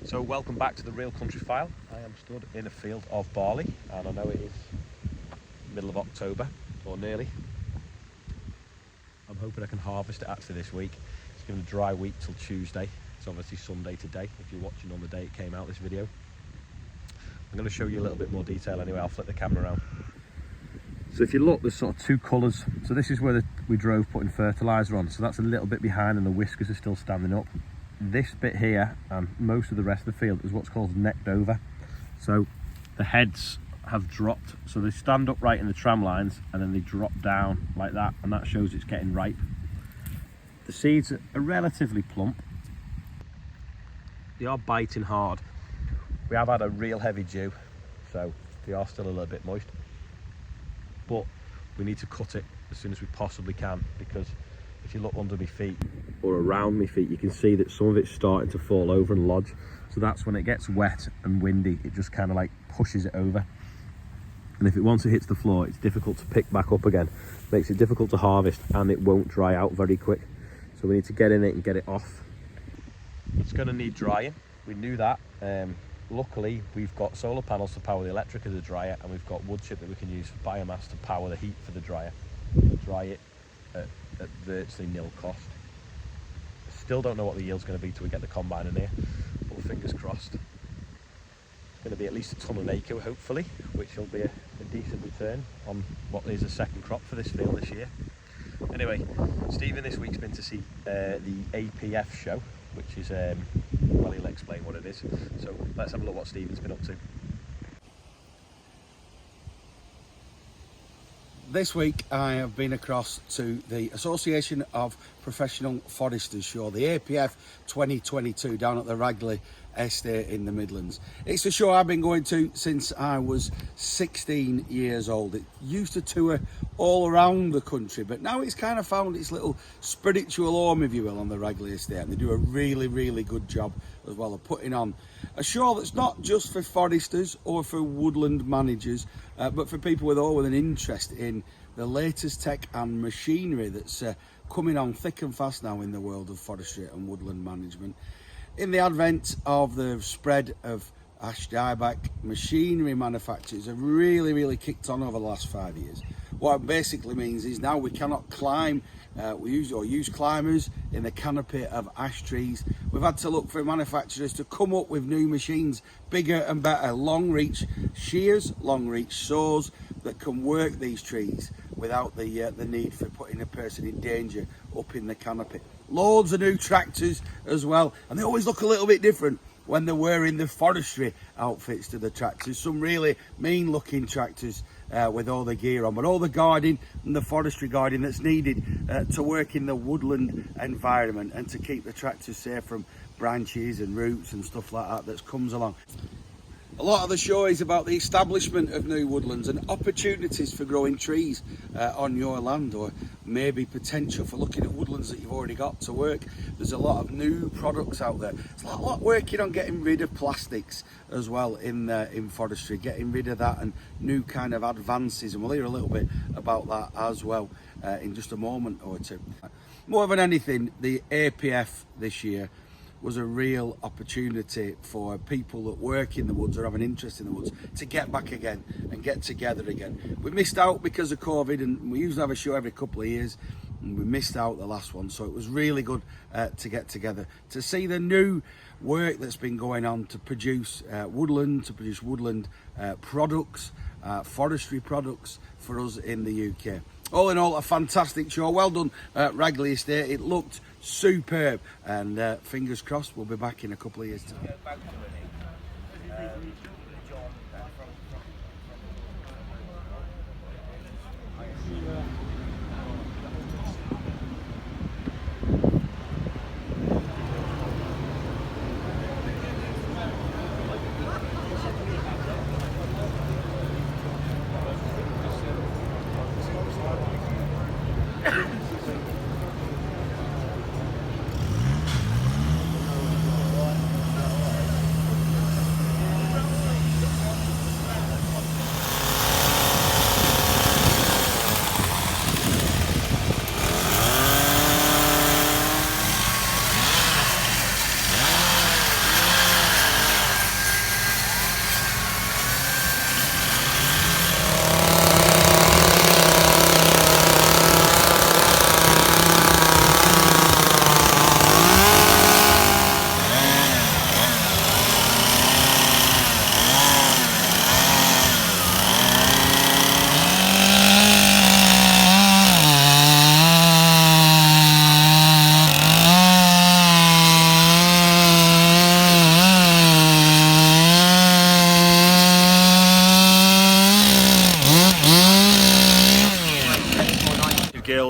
So welcome back to the Real Country File. I am stood in a field of barley and I know it is middle of October or nearly. I'm hoping I can harvest it actually this week. It's been a dry week till Tuesday. It's obviously Sunday today if you're watching on the day it came out, this video. I'm going to show you a little bit more detail anyway. I'll flip the camera around. So if you look, there's sort of two colours. So this is where we drove putting fertiliser on. So that's a little bit behind and the whiskers are still standing up. This bit here and most of the rest of the field is what's called necked over. So the heads have dropped. So they stand upright in the tram lines and then they drop down like that, and that shows it's getting ripe. The seeds are relatively plump. They are biting hard. We have had a real heavy dew, so they are still a little bit moist. But we need to cut it as soon as we possibly can, because if you look under my feet or around my feet, you can see that some of it's starting to fall over and lodge. So that's when it gets wet and windy, it just kind of like pushes it over. And if once it hits the floor, it's difficult to pick back up again. Makes it difficult to harvest and it won't dry out very quick. So we need to get in it and get it off. It's going to need drying. We knew that. Luckily, we've got solar panels to power the electric of the dryer, and we've got wood chip that we can use for biomass to power the heat for the dryer. We'll dry it at virtually nil cost. Still don't know what the yield's going to be till we get the combine in here, but fingers crossed. It's going to be at least a tonne an acre, hopefully, which will be a decent return on what is a second crop for this field this year. Anyway, Stephen this week's been to see the APF show, which is, well, he'll explain what it is. So let's have a look what Stephen's been up to. This week I have been across to the Association of Professional Foresters show, the APF 2022, down at the Ragley Estate in the Midlands. It's a show I've been going to since I was 16 years old. It used to tour all around the country, but now it's kind of found its little spiritual home, if you will, on the Ragley Estate, and they do a really good job as well of putting on a show that's not just for foresters or for woodland managers, but for people with an interest in the latest tech and machinery that's coming on thick and fast now in the world of forestry and woodland management. In the advent of the spread of ash dieback, machinery manufacturers have really kicked on over the last 5 years. What it basically means is now we cannot climb, we use climbers in the canopy of ash trees. We've had to look for manufacturers to come up with new machines, bigger and better, long reach shears, long reach saws that can work these trees without the need for putting a person in danger up in the canopy. Loads of new tractors as well, and they always look a little bit different when they're wearing the forestry outfits to the tractors. Some really mean looking tractors with all the gear on, but all the guarding and the forestry guarding that's needed to work in the woodland environment and to keep the tractors safe from branches and roots and stuff like that comes along. A lot of the show is about the establishment of new woodlands and opportunities for growing trees on your land, or maybe potential for looking at woodlands that you've already got to work. There's a lot of new products out there. There's a lot working on getting rid of plastics as well in forestry, getting rid of that, and new kind of advances, and we'll hear a little bit about that as well in just a moment or two. More than anything, the APF this year was a real opportunity for people that work in the woods or have an interest in the woods to get back again and get together again. We missed out because of COVID, and we usually have a show every couple of years, and we missed out the last one, so it was really good to get together, to see the new work that's been going on to produce woodland products, forestry products for us in the UK. All in all, a fantastic show. Well done, Ragley Estate. It looked superb, and fingers crossed we'll be back in a couple of years' time.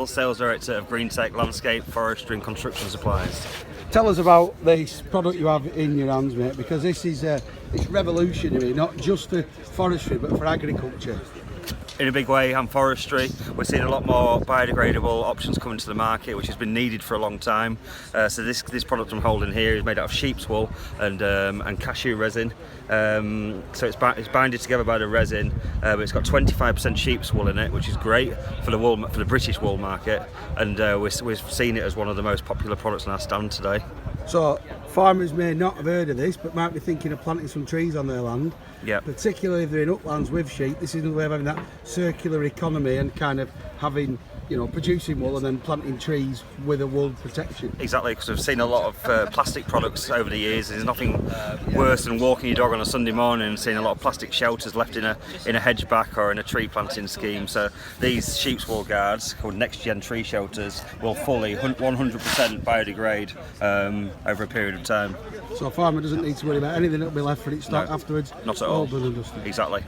Sales Director of Green Tech, Landscape, Forestry and Construction Supplies. Tell us about this product you have in your hands, mate, because this is it's revolutionary, not just for forestry but for agriculture. In a big way, and forestry. We're seeing a lot more biodegradable options coming to the market, which has been needed for a long time. So this product I'm holding here is made out of sheep's wool and cashew resin. So it's binded together by the resin, but it's got 25% sheep's wool in it, which is great for the British wool market. And we've seen it as one of the most popular products on our stand today. So farmers may not have heard of this, but might be thinking of planting some trees on their land. Yeah. Particularly if they're in uplands with sheep. This is another way of having that circular economy and kind of having, producing wool and then planting trees with a wool protection. Exactly, because we've seen a lot of plastic products over the years. There's nothing worse than walking your dog on a Sunday morning and seeing a lot of plastic shelters left in a hedge back or in a tree planting scheme. So these sheep's wool guards, called next gen tree shelters, will fully 100% biodegrade over a period of time. So a farmer doesn't need to worry about anything that'll be left for its stock afterwards. Not at all. Done and dusted. Exactly.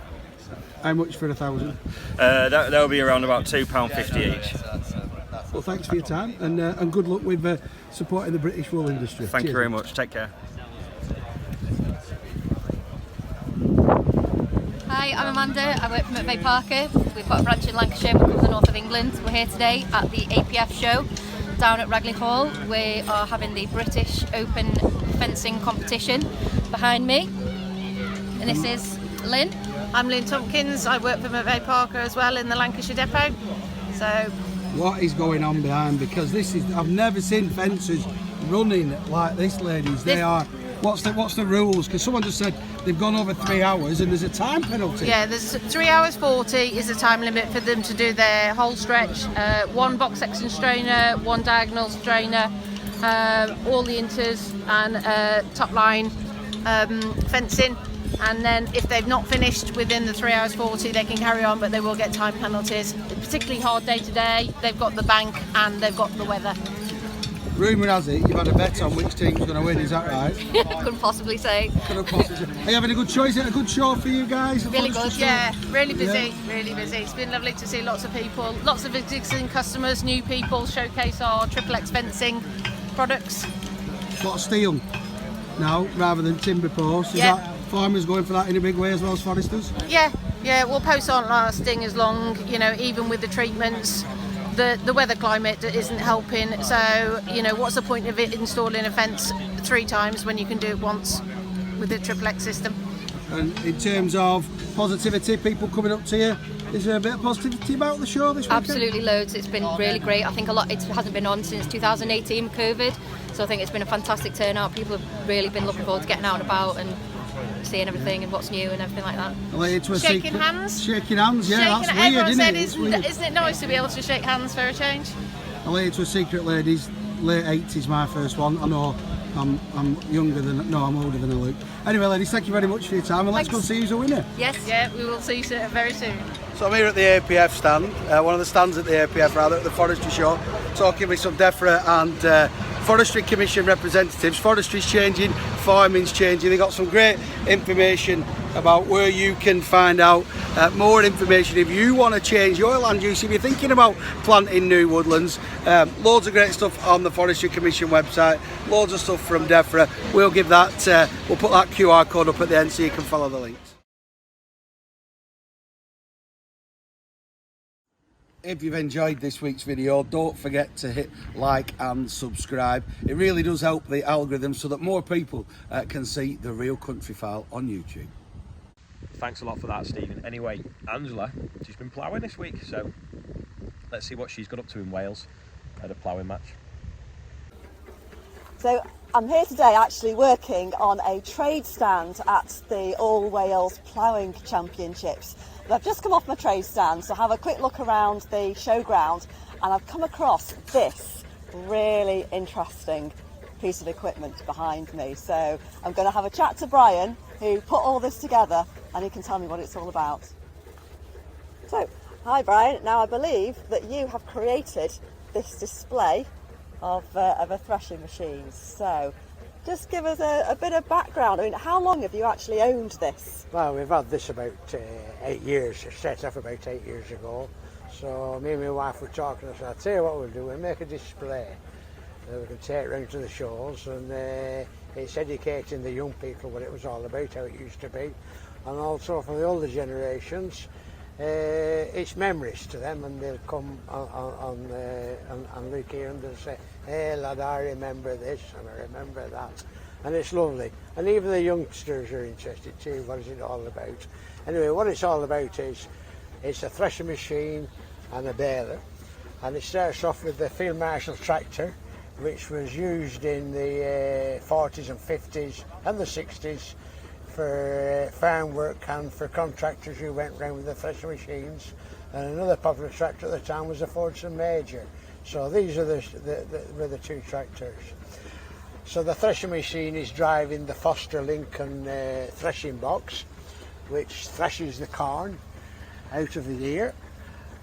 How much for 1,000? That'll be around about £2.50 each. Well, thanks for your time and good luck with supporting the British wool industry. Thank Cheers. you very much. Take care. Hi, I'm Amanda. I work for McVeigh Parker. We've got a branch in Lancashire, we cover the north of England. We're here today at the APF show down at Ragley Hall. We are having the British Open fencing competition behind me. And this is Lynn. I'm Lynn Tompkins. I work for McVeigh Parker as well in the Lancashire depot. So, what is going on behind? Because I've never seen fencers running like this, ladies. They are. What's the rules? Because someone just said they've gone over 3 hours and there's a time penalty. yeah, there's 3 hours 40 is the time limit for them to do their whole stretch. One box section strainer, one diagonal strainer, all the inters and top line fencing. And then if they've not finished within the 3 hours 40, they can carry on, but they will get time penalties. It's a particularly hard day today. They've got the bank and they've got the weather. Rumour has it you've had a bet on which team's going to win, is that right? Couldn't possibly say. Are you having a good show? Is it a good show for you guys? Really good. Yeah, really busy, really busy. It's been lovely to see lots of people, lots of existing customers, new people showcase our Triple X fencing products. A lot of steel now rather than timber posts. Is Yeah. that farmers going for that in a big way as well as foresters? Yeah, well, posts aren't lasting as long, even with the treatments. The weather climate isn't helping, so what's the point of it installing a fence 3 times when you can do it once with the Triple X system? And in terms of positivity, people coming up to you, is there a bit of positivity about the show this weekend? Absolutely loads. It's been really great. I think it hasn't been on since 2018 COVID, so I think it's been a fantastic turnout. People have really been looking forward to getting out and about and seeing everything and what's new and everything like that. Shaking hands. Shaking hands, yeah, that's weird, everyone isn't it? isn't it nice to be able to shake hands for a change? I'll lay it to a secret, ladies. Late 80s, my first one. I know I'm older than I look. Anyway, ladies, thank you very much for your time, and let's go see who's a winner. Yes. Yeah, we will see you very soon. So I'm here at the APF stand, one of the stands at the APF rather, at the Forestry show, talking with some DEFRA and Forestry Commission representatives. Forestry's changing, farming's changing. They got some great information about where you can find out more information if you want to change your land use, if you're thinking about planting new woodlands. Loads of great stuff on the Forestry Commission website, loads of stuff from DEFRA. We'll put that QR code up at the end so you can follow the links. If you've enjoyed this week's video, don't forget to hit like and subscribe. It really does help the algorithm so that more people can see the Real Country File on YouTube. Thanks a lot for that, Stephen. Anyway, Angela, she's been ploughing this week, so let's see what she's got up to in Wales at a ploughing match. So I'm here today actually working on a trade stand at the All Wales Ploughing Championships. And I've just come off my trade stand to have a quick look around the showground, and I've come across this really interesting piece of equipment behind me. So I'm going to have a chat to Brian, who put all this together, and he can tell me what it's all about. So, hi Brian. Now I believe that you have created this display of a threshing machine. So just give us a bit of background. I mean, how long have you actually owned this? Well, we've had this about 8 years. It set up about 8 years ago. So me and my wife were talking, I said, I'll tell you what we'll do, we'll make a display that we can take round to the shows, and it's educating the young people what it was all about, how it used to be, and also for the older generations, it's memories to them, and they'll come and look here and they'll say, hey lad, I remember this and I remember that, and it's lovely. And even the youngsters are interested too, what is it all about? Anyway, what it's all about is it's a threshing machine and a baler, and it starts off with the Field Marshal tractor, which was used in the 40s and 50s and the 60s for farm work and for contractors who went round with the threshing machines. And another popular tractor at the time was the Forestry Major. So these are were the two tractors. So the threshing machine is driving the Foster Lincoln threshing box, which threshes the corn out of the ear,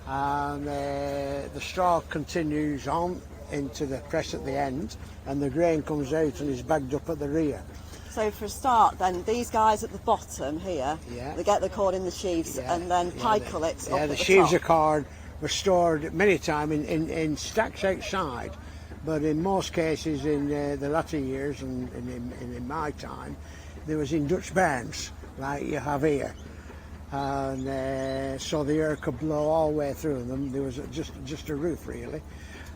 and the straw continues on into the press at the end, and the grain comes out and is bagged up at the rear. So for a start then, these guys at the bottom here, they get the corn in the sheaves and then pickle it up at the the sheaves top. of corn were stored many times in stacks outside, but in most cases in the latter years and in my time, there was in Dutch barns like you have here. And so the air could blow all the way through them. There was just a roof really,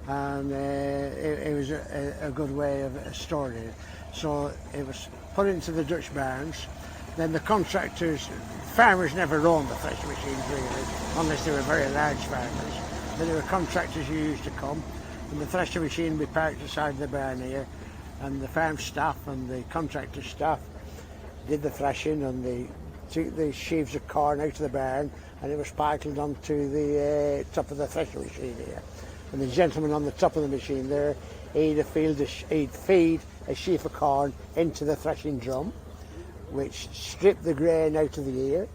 and it was a good way of storing it. So it was put into the Dutch barns. Then the farmers never owned the threshing machines really, unless they were very large farmers. But there were contractors who used to come, and the threshing machine would be parked beside the barn here, and the farm staff and the contractor staff did the threshing, and they took the sheaves of corn out of the barn, and it was pickled onto the top of the threshing machine here. And the gentleman on the top of the machine there, he'd feed a sheaf of corn into the threshing drum, which stripped the grain out of the ear.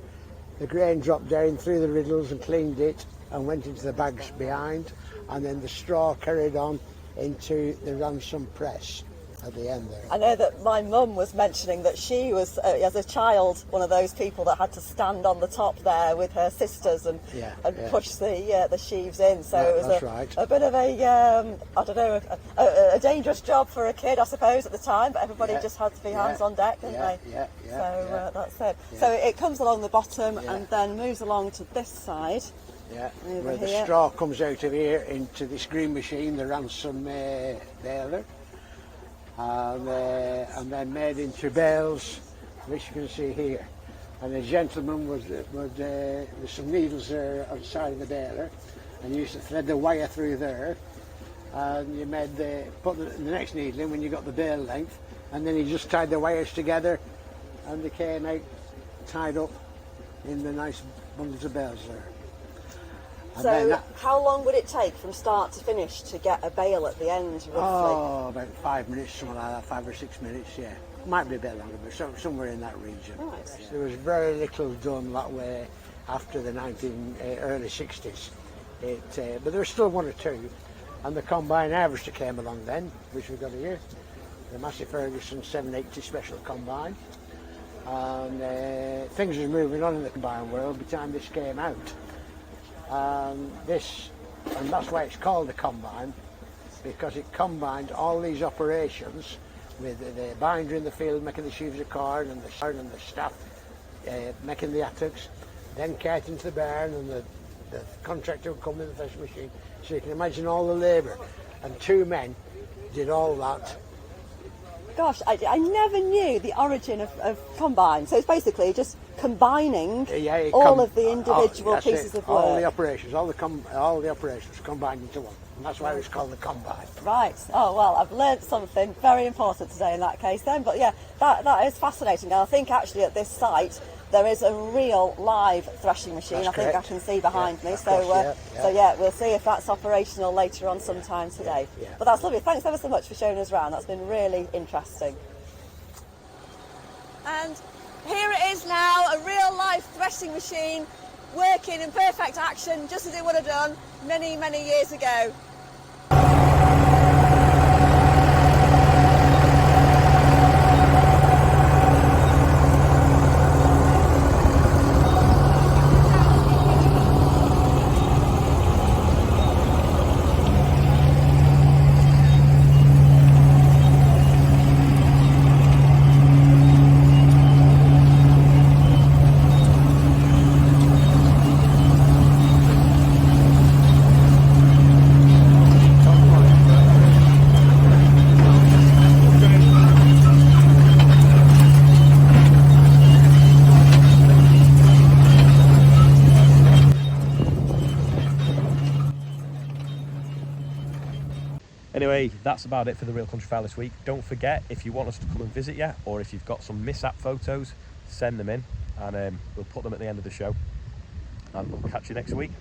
The grain dropped down through the riddles and cleaned it and went into the bags behind, and then the straw carried on into the ransom press at the end there. I know that my mum was mentioning that she was, as a child, one of those people that had to stand on the top there with her sisters and push the sheaves in. So it was a bit of a dangerous job for a kid, I suppose, at the time. But everybody just had to be hands on deck, didn't they? So that's it. Yeah. So it comes along the bottom and then moves along to this side. Yeah, where the straw comes out of here into this green machine, the ransom baler. And then made into bales, which you can see here. And the gentleman there's some needles there on the side of the baler, and you used to thread the wire through there, and you put the next needle in when you got the bale length, and then you just tied the wires together, and they came out tied up in the nice bundles of bales there. So how long would it take from start to finish to get a bale at the end, roughly? Oh, about 5 minutes, something like that, 5 or 6 minutes, yeah. Might be a bit longer, but somewhere in that region. Right. There was very little done that way after the early 60s. But there was still one or two. And the combine harvester came along then, which we've got here. The Massey Ferguson 780 special combine. And things were moving on in the combine world by the time this came out. And that's why it's called a combine, because it combined all these operations with the binder in the field making the sheaves of corn, and the staff making the attacks, then carting to the barn, and the contractor would come with the threshing machine. So you can imagine all the labour, and 2 men did all that. Gosh, I never knew the origin of combine. So it's basically just combining all of the individual pieces of work. All the operations, all the operations combined into one. And that's why it's called the combine. Right. Oh, well, I've learnt something very important today in that case then. But yeah, that is fascinating. And I think actually at this site there is a real live threshing machine. That's I think correct. I can see behind me. So we'll see if that's operational later on sometime today. Yeah. But that's lovely. Thanks ever so much for showing us around. That's been really interesting. And here it is now, a real live threshing machine working in perfect action, just as it would have done many, many years ago. Anyway, that's about it for the Real Countryfile this week. Don't forget, if you want us to come and visit you, or if you've got some mishap photos, send them in, and we'll put them at the end of the show. And we'll catch you next week.